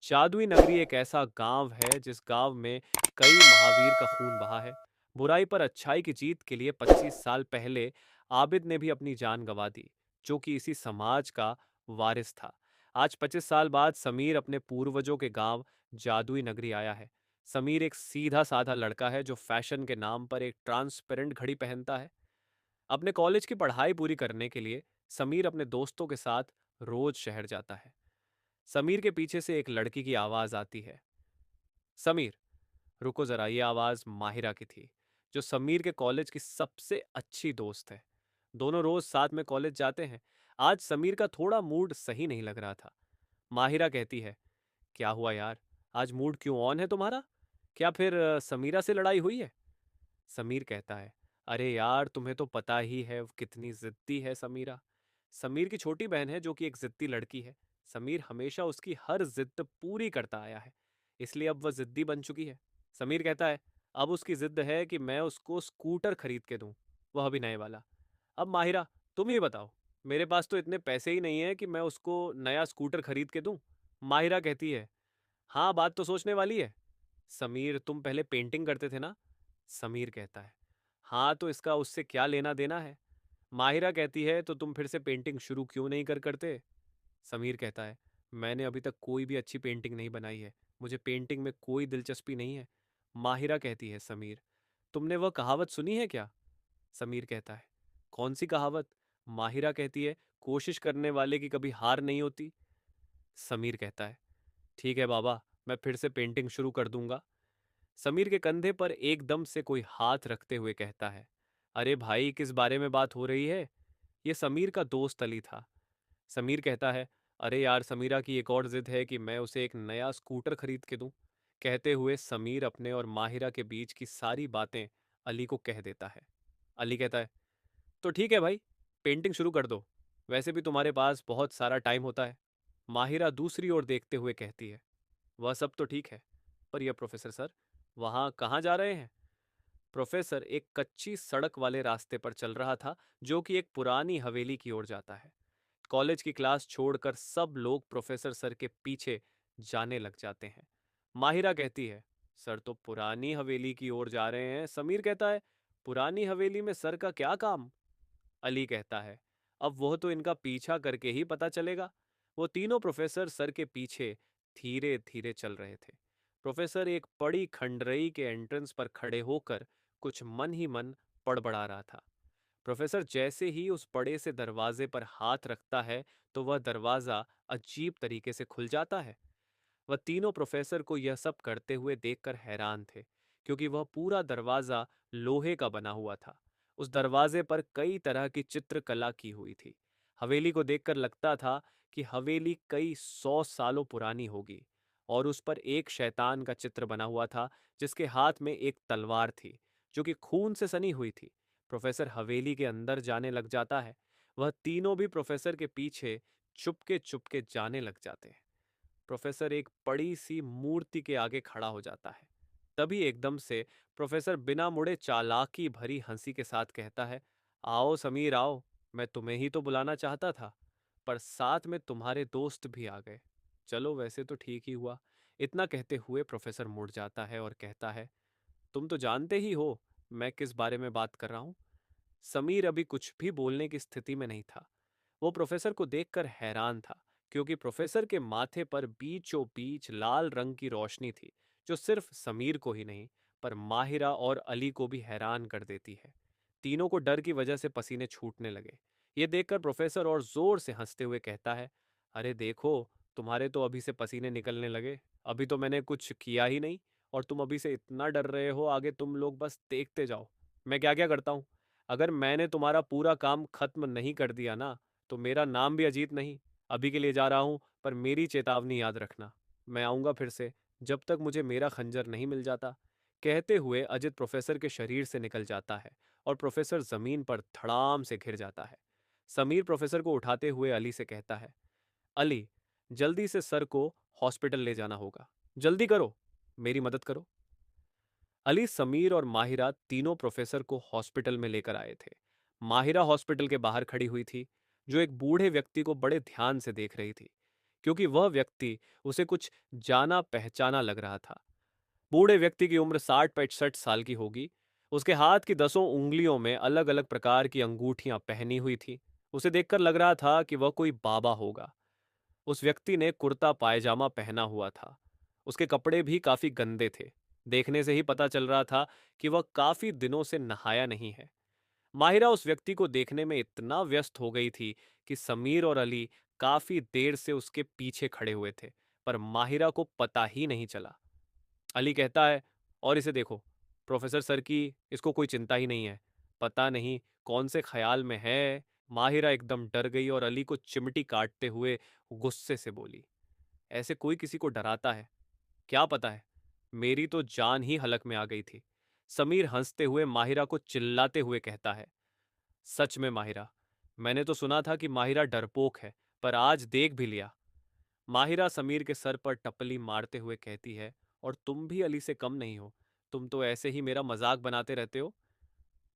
जादुई नगरी एक ऐसा गांव है जिस गांव में कई महावीर का खून बहा है। बुराई पर अच्छाई की जीत के लिए 25 साल पहले आबिद ने भी अपनी जान गंवा दी, जो कि इसी समाज का वारिस था। आज 25 साल बाद समीर अपने पूर्वजों के गांव जादुई नगरी आया है। समीर एक सीधा साधा लड़का है जो फैशन के नाम पर एक ट्रांसपेरेंट घड़ी पहनता है। अपने कॉलेज की पढ़ाई पूरी करने के लिए समीर अपने दोस्तों के साथ रोज शहर जाता है। समीर के पीछे से एक लड़की की आवाज आती है। समीर, रुको जरा। ये आवाज माहिरा की थी, जो समीर के कॉलेज की सबसे अच्छी दोस्त है। दोनों रोज साथ में कॉलेज जाते हैं। आज समीर का थोड़ा मूड सही नहीं लग रहा था। माहिरा कहती है, क्या हुआ यार, आज मूड क्यों ऑन है तुम्हारा? क्या फिर समीरा से लड़ाई हुई है? समीर कहता है, अरे यार, तुम्हें तो पता ही है वो कितनी जिद्दी है समीरा। समीर की छोटी बहन है जो कि एक जिद्दी लड़की है। समीर हमेशा उसकी हर जिद पूरी करता आया है, इसलिए अब वह जिद्दी बन चुकी है। समीर कहता है, अब उसकी जिद है कि मैं उसको स्कूटर खरीद के दूं, वह भी नए वाला। अब माहिरा, तुम ही बताओ, मेरे पास तो इतने पैसे ही नहीं है कि मैं उसको नया स्कूटर खरीद के दूं। माहिरा कहती है, हाँ, बात तो सोचने वाली है। समीर, तुम पहले पेंटिंग करते थे ना? समीर कहता है, हाँ, तो इसका उससे क्या लेना देना है? माहिरा कहती है, तो तुम फिर से पेंटिंग शुरू क्यों नहीं करते? समीर कहता है, मैंने अभी तक कोई भी अच्छी पेंटिंग नहीं बनाई है, मुझे पेंटिंग में कोई दिलचस्पी नहीं है। माहिरा कहती है, समीर, तुमने वह कहावत सुनी है क्या? समीर कहता है, कौन सी कहावत? माहिरा कहती है, कोशिश करने वाले की कभी हार नहीं होती। समीर कहता है, ठीक है बाबा, मैं फिर से पेंटिंग शुरू कर दूंगा। समीर के कंधे पर एकदम से कोई हाथ रखते हुए कहता है, अरे भाई, किस बारे में बात हो रही है? यह समीर का दोस्त अली था। समीर कहता है, अरे यार, समीरा की एक और जिद है कि मैं उसे एक नया स्कूटर खरीद के दूं। कहते हुए समीर अपने और माहिरा के बीच की सारी बातें अली को कह देता है। अली कहता है, तो ठीक है भाई, पेंटिंग शुरू कर दो, वैसे भी तुम्हारे पास बहुत सारा टाइम होता है। माहिरा दूसरी ओर देखते हुए कहती है, वह सब तो ठीक है, पर यह प्रोफेसर सर, वहाँ कहाँ जा रहे हैं? प्रोफेसर एक कच्ची सड़क वाले रास्ते पर चल रहा था, जो कि एक पुरानी हवेली की ओर जाता है। कॉलेज की क्लास छोड़कर सब लोग प्रोफेसर सर के पीछे जाने लग जाते हैं। माहिरा कहती है, सर तो पुरानी हवेली की ओर जा रहे हैं। समीर कहता है, पुरानी हवेली में सर का क्या काम? अली कहता है, अब वह तो इनका पीछा करके ही पता चलेगा। वो तीनों प्रोफेसर सर के पीछे धीरे धीरे चल रहे थे। प्रोफेसर एक बड़ी खंडरई के एंट्रेंस पर खड़े होकर कुछ मन ही मन बड़बड़ा रहा था। प्रोफेसर जैसे ही उस बड़े से दरवाजे पर हाथ रखता है, तो वह दरवाजा अजीब तरीके से खुल जाता है। वह तीनों प्रोफेसर को यह सब करते हुए देखकर हैरान थे, क्योंकि वह पूरा दरवाजा लोहे का बना हुआ था। उस दरवाजे पर कई तरह की चित्रकला की हुई थी। हवेली को देखकर लगता था कि हवेली कई 100 सालों पुरानी होगी। और उस पर एक शैतान का चित्र बना हुआ था, जिसके हाथ में एक तलवार थी, जो कि खून से सनी हुई थी। प्रोफेसर हवेली के अंदर जाने लग जाता है। वह तीनों भी प्रोफेसर के पीछे चुपके चुपके जाने लग जाते हैं। प्रोफेसर एक बड़ी सी मूर्ति के आगे खड़ा हो जाता है। तभी एकदम से प्रोफेसर बिना मुड़े चालाकी भरी हंसी के साथ कहता है, आओ समीर आओ, मैं तुम्हें ही तो बुलाना चाहता था, पर साथ में तुम्हारे दोस्त भी आ गए। चलो, वैसे तो ठीक ही हुआ। इतना कहते हुए प्रोफेसर मुड़ जाता है और कहता है, तुम तो जानते ही हो मैं किस बारे में बात कर रहा हूं। समीर अभी कुछ भी बोलने की स्थिति में नहीं था। वो प्रोफेसर को देखकर हैरान था, क्योंकि प्रोफेसर के माथे पर बीचों बीच लाल रंग की रोशनी थी, जो सिर्फ समीर को ही नहीं, पर माहिरा और अली को भी हैरान कर देती है। तीनों को डर की वजह से पसीने छूटने लगे। ये देखकर प्रोफेसर और जोर से हंसते हुए कहता है, अरे देखो, तुम्हारे तो अभी से पसीने निकलने लगे। अभी तो मैंने कुछ किया ही नहीं, और तुम अभी से इतना डर रहे हो। आगे तुम लोग बस देखते जाओ मैं क्या क्या करता हूँ। अगर मैंने तुम्हारा पूरा काम खत्म नहीं कर दिया ना, तो मेरा नाम भी अजीत नहीं। अभी के लिए जा रहा हूँ, पर मेरी चेतावनी याद रखना। मैं आऊंगा फिर से, जब तक मुझे मेरा खंजर नहीं मिल जाता। कहते हुए अजित प्रोफेसर के शरीर से निकल जाता है, और प्रोफेसर जमीन पर धड़ाम से गिर जाता है। समीर प्रोफेसर को उठाते हुए अली से कहता है, अली, जल्दी से सर को हॉस्पिटल ले जाना होगा। जल्दी करो, मेरी मदद करो। अली, समीर और माहिरा तीनों प्रोफेसर को हॉस्पिटल में लेकर आए थे। माहिरा हॉस्पिटल के बाहर खड़ी हुई थी, जो एक बूढ़े व्यक्ति को बड़े ध्यान से देख रही थी। क्योंकि वह व्यक्ति उसे कुछ जाना पहचाना लग रहा था। बूढ़े व्यक्ति की उम्र 60-65 साल की होगी। उसके हाथ की 10 उंगलियों में अलग अलग प्रकार की अंगूठियां पहनी हुई थी। उसे देखकर लग रहा था कि वह कोई बाबा होगा। उस व्यक्ति ने कुर्ता पायजामा पहना हुआ था। उसके कपड़े भी काफी गंदे थे। देखने से ही पता चल रहा था कि वह काफी दिनों से नहाया नहीं है। माहिरा उस व्यक्ति को देखने में इतना व्यस्त हो गई थी कि समीर और अली काफी देर से उसके पीछे खड़े हुए थे, पर माहिरा को पता ही नहीं चला। अली कहता है, और इसे देखो, प्रोफेसर सर की इसको कोई चिंता ही नहीं है। पता नहीं कौन से ख्याल में है। माहिरा एकदम डर गई और अली को चिमटी काटते हुए गुस्से से बोली, ऐसे कोई किसी को डराता है? क्या पता है, मेरी तो जान ही हलक में आ गई थी। समीर हंसते हुए माहिरा को चिल्लाते हुए कहता है, सच में माहिरा, मैंने तो सुना था कि माहिरा डरपोक है, पर आज देख भी लिया। माहिरा समीर के सर पर टपली मारते हुए कहती है, और तुम भी अली से कम नहीं हो। तुम तो ऐसे ही मेरा मजाक बनाते रहते हो।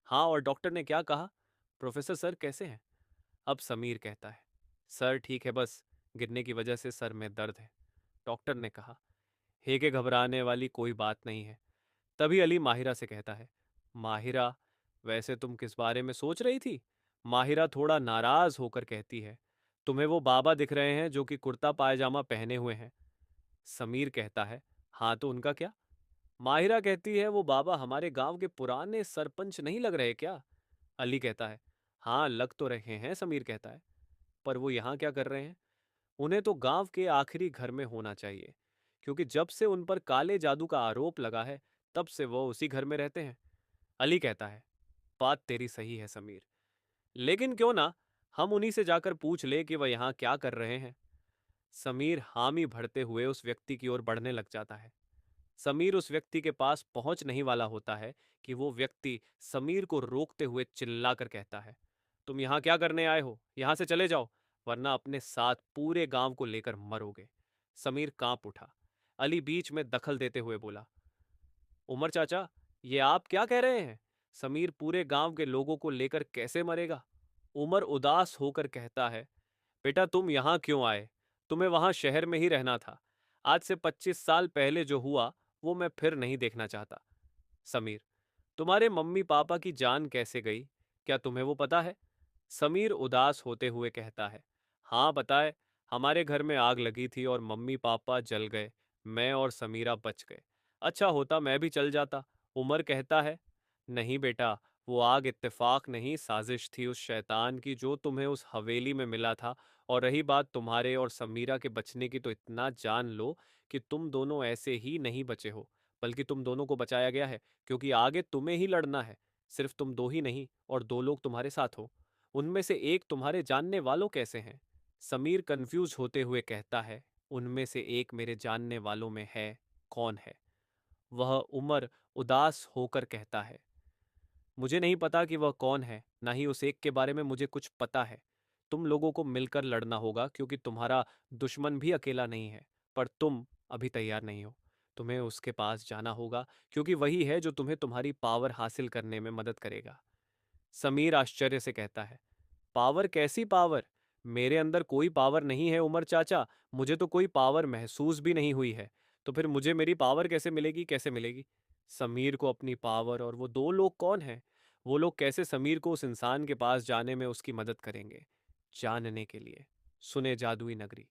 हाँ, और डॉक्टर ने क्या कहा? प्रोफेसर सर कैसे हैं? अब समीर कहता है, सर ठीक है, बस गिरने की वजह से सर में दर्द है। डॉक्टर ने कहा, हे के घबराने वाली कोई बात नहीं है। तभी अली माहिरा से कहता है, माहिरा, वैसे तुम किस बारे में सोच रही थी? माहिरा थोड़ा नाराज होकर कहती है, तुम्हें वो बाबा दिख रहे हैं जो कि कुर्ता पायजामा पहने हुए हैं। समीर कहता है, हाँ तो उनका क्या? माहिरा कहती है, वो बाबा हमारे गांव के पुराने सरपंच नहीं लग रहे क्या? अली कहता है, हाँ लग तो रहे हैं। समीर कहता है, पर वो यहाँ क्या कर रहे हैं? उन्हें तो गांव के आखिरी घर में होना चाहिए, क्योंकि जब से उन पर काले जादू का आरोप लगा है, तब से वो उसी घर में रहते हैं। अली कहता है, बात तेरी सही है समीर, लेकिन क्यों ना हम उन्हीं से जाकर पूछ ले कि वह यहाँ क्या कर रहे हैं। समीर हामी भरते हुए उस व्यक्ति की ओर बढ़ने लग जाता है। समीर उस व्यक्ति के पास पहुंच नहीं वाला होता है कि वो व्यक्ति समीर को रोकते हुए चिल्लाकर कहता है, तुम यहाँ क्या करने आए हो? यहाँ से चले जाओ, वरना अपने साथ पूरे गांव को लेकर मरोगे। समीर कांप उठा। अली बीच में दखल देते हुए बोला, उमर चाचा, ये आप क्या कह रहे हैं? समीर पूरे गांव के लोगों को लेकर कैसे मरेगा? उमर उदास होकर कहता है, बेटा तुम यहाँ क्यों आए? तुम्हें वहां शहर में ही रहना था। आज से 25 साल पहले जो हुआ वो मैं फिर नहीं देखना चाहता। समीर, तुम्हारे मम्मी पापा की जान कैसे गई? क्या तुम्हें वो पता है? समीर उदास होते हुए कहता है, हाँ पता है। हमारे घर में आग लगी थी और मम्मी पापा जल गए। मैं और समीरा बच गए। अच्छा होता मैं भी चल जाता। उमर कहता है, नहीं बेटा, वो आग इत्तेफाक नहीं, साजिश थी उस शैतान की जो तुम्हें उस हवेली में मिला था। और रही बात तुम्हारे और समीरा के बचने की, तो इतना जान लो कि तुम दोनों ऐसे ही नहीं बचे हो, बल्कि तुम दोनों को बचाया गया है, क्योंकि आगे तुम्हें ही लड़ना है। सिर्फ तुम दो ही नहीं, और दो लोग तुम्हारे साथ हो। उनमें से एक तुम्हारे जानने वालों कैसे हैं? समीर कंफ्यूज होते हुए कहता है, उनमें से एक मेरे जानने वालों में है। कौन है वह? उमर उदास होकर कहता है, मुझे नहीं पता कि वह कौन है, ना ही उस एक के बारे में मुझे कुछ पता है। तुम लोगों को मिलकर लड़ना होगा, क्योंकि तुम्हारा दुश्मन भी अकेला नहीं है। पर तुम अभी तैयार नहीं हो। तुम्हें उसके पास जाना होगा, क्योंकि वही है जो तुम्हें तुम्हारी पावर हासिल करने में मदद करेगा। समीर आश्चर्य से कहता है, पावर? कैसी पावर? मेरे अंदर कोई पावर नहीं है उमर चाचा। मुझे तो कोई पावर महसूस भी नहीं हुई है। तो फिर मुझे मेरी पावर कैसे मिलेगी? कैसे मिलेगी? समीर को अपनी पावर, और वो दो लोग कौन हैं? वो लोग कैसे समीर को उस इंसान के पास जाने में उसकी मदद करेंगे? जानने के लिए सुने जादुई नगरी।